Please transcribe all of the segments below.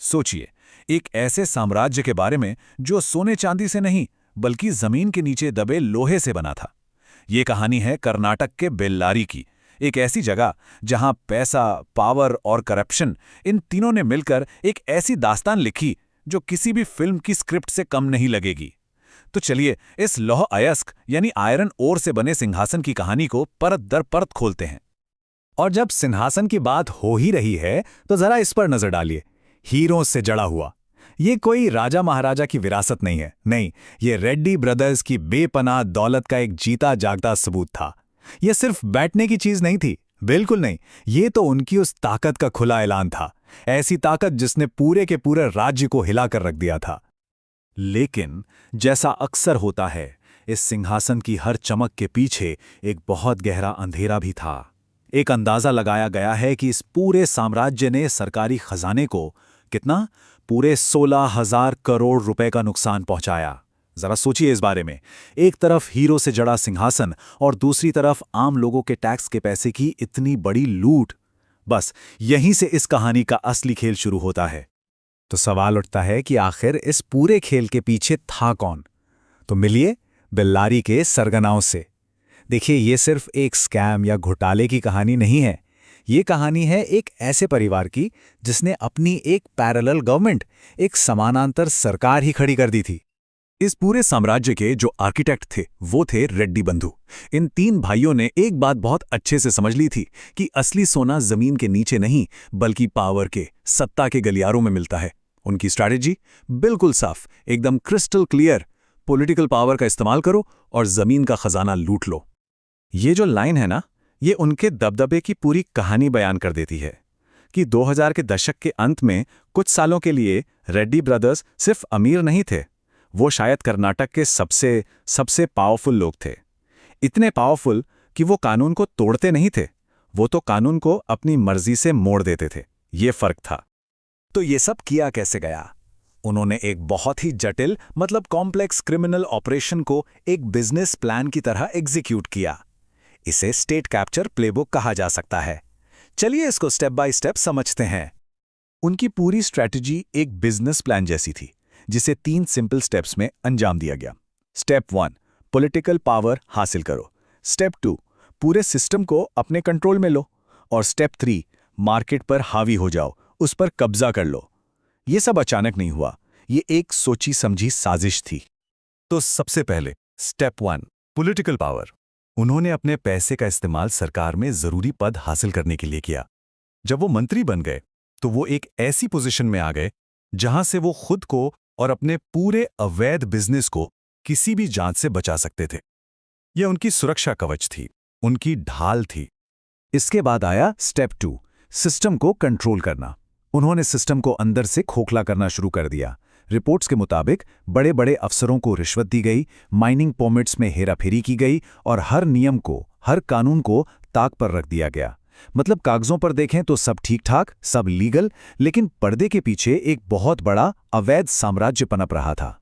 सोचिए, एक ऐसे साम्राज्य के बारे में जो सोने चांदी से नहीं बल्कि जमीन के नीचे दबे लोहे से बना था। ये कहानी है कर्नाटक के बेल्लारी की, एक ऐसी जगह जहां पैसा, पावर और करप्शन, इन तीनों ने मिलकर एक ऐसी दास्तान लिखी जो किसी भी फिल्म की स्क्रिप्ट से कम नहीं लगेगी। तो चलिए इस लौह अयस्क यानी आयरन ओर से बने सिंहासन की कहानी को परत दर परत खोलते हैं। और जब सिंहासन की बात हो ही रही है तो जरा इस पर नजर डालिए। हीरों से जड़ा हुआ। ये कोई राजा महाराजा की विरासत नहीं है, नहीं, ये रेड्डी ब्रदर्स की बेपनाह दौलत का एक जीता जागता सबूत था। ये सिर्फ बैठने की चीज नहीं थी, बिल्कुल नहीं। ये तो उनकी उस ताकत का खुला ऐलान था, ऐसी ताकत जिसने पूरे के पूरे राज्य को हिलाकर रख दिया था। लेकिन जैसा अक्सर होता है, इस सिंहासन की हर चमक के पीछे एक बहुत गहरा अंधेरा भी था। एक अंदाजा लगाया गया है कि इस पूरे साम्राज्य ने सरकारी खजाने को कितना, पूरे 16,000 करोड़ रुपए का नुकसान पहुंचाया। जरा सोचिए इस बारे में। एक तरफ हीरो से जड़ा सिंहासन और दूसरी तरफ आम लोगों के टैक्स के पैसे की इतनी बड़ी लूट। बस यहीं से इस कहानी का असली खेल शुरू होता है। तो सवाल उठता है कि आखिर इस पूरे खेल के पीछे था कौन? तो मिलिए बेल्लारी के सरगनाओं से। देखिए, ये सिर्फ एक स्कैम या घोटाले की कहानी नहीं है। ये कहानी है एक ऐसे परिवार की जिसने अपनी एक पैरेलल गवर्नमेंट, एक समानांतर सरकार ही खड़ी कर दी थी। इस पूरे साम्राज्य के जो आर्किटेक्ट थे वो थे रेड्डी बंधु। इन तीन भाइयों ने एक बात बहुत अच्छे से समझ ली थी कि असली सोना जमीन के नीचे नहीं बल्कि पावर के, सत्ता के गलियारों में मिलता है। उनकी स्ट्रैटेजी बिल्कुल साफ, एकदम क्रिस्टल क्लियर। पॉलिटिकल पावर का इस्तेमाल करो और जमीन का खजाना लूट लो। ये जो लाइन है ना, ये उनके दबदबे की पूरी कहानी बयान कर देती है कि 2000 के दशक के अंत में कुछ सालों के लिए रेड्डी ब्रदर्स सिर्फ अमीर नहीं थे, वो शायद कर्नाटक के सबसे पावरफुल लोग थे। इतने पावरफुल कि वो कानून को तोड़ते नहीं थे, वो तो कानून को अपनी मर्जी से मोड़ देते थे। ये फर्क था। तो ये सब किया कैसे गया? उन्होंने एक बहुत ही जटिल, मतलब कॉम्प्लेक्स क्रिमिनल ऑपरेशन को एक बिजनेस प्लान की तरह एग्जीक्यूट किया। इसे स्टेट कैप्चर प्लेबुक कहा जा सकता है। चलिए इसको स्टेप बाय स्टेप समझते हैं। उनकी पूरी स्ट्रैटेजी एक बिजनेस प्लान जैसी थी, जिसे 3 सिंपल स्टेप्स में अंजाम दिया गया। स्टेप 1, पॉलिटिकल पावर हासिल करो। स्टेप 2, पूरे सिस्टम को अपने कंट्रोल में लो। और स्टेप 3, मार्केट पर हावी हो जाओ, उस पर कब्जा कर लो। ये सब अचानक नहीं हुआ, ये एक सोची समझी साजिश थी। तो सबसे पहले स्टेप 1, पॉलिटिकल पावर। उन्होंने अपने पैसे का इस्तेमाल सरकार में जरूरी पद हासिल करने के लिए किया। जब वो मंत्री बन गए तो वो एक ऐसी पोजीशन में आ गए जहां से वो खुद को और अपने पूरे अवैध बिजनेस को किसी भी जांच से बचा सकते थे। यह उनकी सुरक्षा कवच थी, उनकी ढाल थी। इसके बाद आया स्टेप 2, सिस्टम को कंट्रोल करना। उन्होंने सिस्टम को अंदर से खोखला करना शुरू कर दिया। रिपोर्ट्स के मुताबिक बड़े बड़े अफसरों को रिश्वत दी गई, माइनिंग परमिट्स में हेराफेरी की गई और हर नियम को, हर कानून को ताक पर रख दिया गया। मतलब कागजों पर देखें तो सब ठीक ठाक, सब लीगल, लेकिन पर्दे के पीछे एक बहुत बड़ा अवैध साम्राज्य पनप रहा था।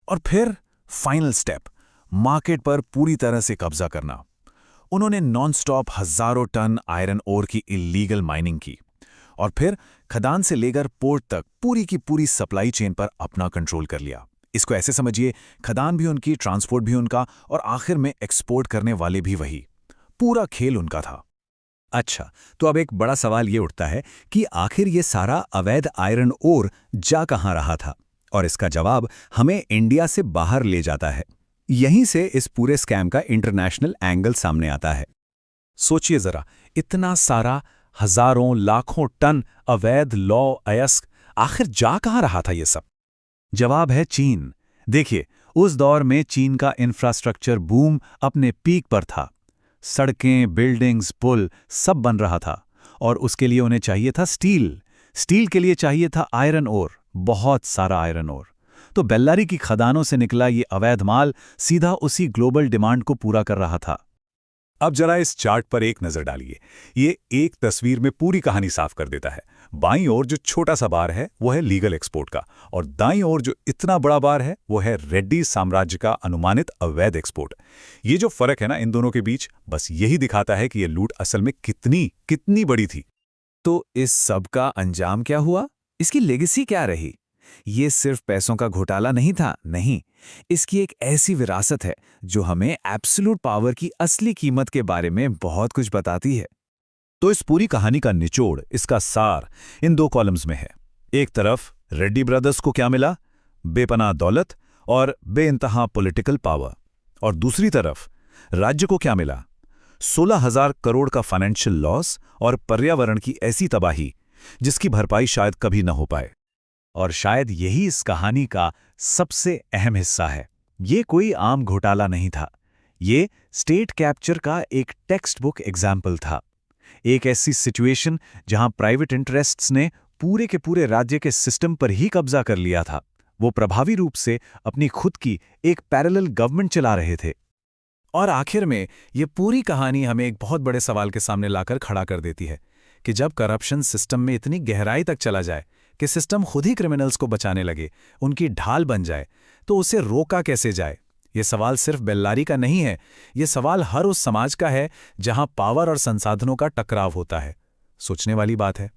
और फिर फाइनल स्टेप, मार्केट पर पूरी तरह से कब्जा करना। उन्होंने नॉनस्टॉप हजारों टन आयरन ओर की इलीगल माइनिंग की और फिर खदान से लेकर पोर्ट तक पूरी की पूरी सप्लाई चेन पर अपना कंट्रोल कर लिया। इसको ऐसे समझिए, खदान भी उनकी, ट्रांसपोर्ट भी उनका और आखिर में एक्सपोर्ट करने वाले भी वही। पूरा खेल उनका था। अच्छा, तो अब एक बड़ा सवाल ये उठता है कि आखिर ये सारा अवैध आयरन ओर जा कहां रहा था? और इसका जवाब हमें इंडिया से बाहर ले जाता है। यहीं से इस पूरे स्कैम का इंटरनेशनल एंगल सामने आता है। सोचिए जरा, इतना सारा हजारों लाखों टन अवैध लौह अयस्क आखिर जा कहां रहा था ये सब? जवाब है चीन। देखिए, उस दौर में चीन का इंफ्रास्ट्रक्चर बूम अपने पीक पर था। सड़कें, बिल्डिंग्स, पुल सब बन रहा था और उसके लिए उन्हें चाहिए था स्टील। स्टील के लिए चाहिए था आयरन ओर, बहुत सारा आयरन ओर। तो बेल्लारी की खदानों से निकला ये अवैध माल सीधा उसी ग्लोबल डिमांड को पूरा कर रहा था। अब जरा इस चार्ट पर एक नजर डालिए। ये एक तस्वीर में पूरी कहानी साफ कर देता है। बाईं ओर जो छोटा सा बार है वो है लीगल एक्सपोर्ट का, और दाईं ओर जो इतना बड़ा बार है वो है रेड्डी साम्राज्य का अनुमानित अवैध एक्सपोर्ट। ये जो फर्क है ना इन दोनों के बीच, बस यही दिखाता है कि ये लूट असल में कितनी बड़ी थी। तो इस सब का अंजाम क्या हुआ? इसकी लेगेसी क्या रही? ये सिर्फ पैसों का घोटाला नहीं था, नहीं। इसकी एक ऐसी विरासत है जो हमें एब्सोल्यूट पावर की असली कीमत के बारे में बहुत कुछ बताती है। तो इस पूरी कहानी का निचोड़, इसका सार इन 2 कॉलम्स में है। एक तरफ रेड्डी ब्रदर्स को क्या मिला? बेपनाह दौलत और बेइंतहा पॉलिटिकल पावर। और दूसरी तरफ राज्य को क्या मिला? 16,000 करोड़ का फाइनेंशियल लॉस और पर्यावरण की ऐसी तबाही जिसकी भरपाई शायद कभी न हो पाए। और शायद यही इस कहानी का सबसे अहम हिस्सा है। ये कोई आम घोटाला नहीं था। ये स्टेट कैप्चर का एक टेक्स्ट बुक एग्जाम्पल था। एक ऐसी सिचुएशन जहां प्राइवेट इंटरेस्ट्स ने पूरे के पूरे राज्य के सिस्टम पर ही कब्जा कर लिया था। वो प्रभावी रूप से अपनी खुद की एक पैरेलल गवर्नमेंट चला रहे थे। और आखिर में ये पूरी कहानी हमें एक बहुत बड़े सवाल के सामने लाकर खड़ा कर देती है कि जब करप्शन सिस्टम में इतनी गहराई तक चला जाए कि सिस्टम खुद ही क्रिमिनल्स को बचाने लगे, उनकी ढाल बन जाए, तो उसे रोका कैसे जाए? ये सवाल सिर्फ बेल्लारी का नहीं है, ये सवाल हर उस समाज का है जहां पावर और संसाधनों का टकराव होता है। सोचने वाली बात है।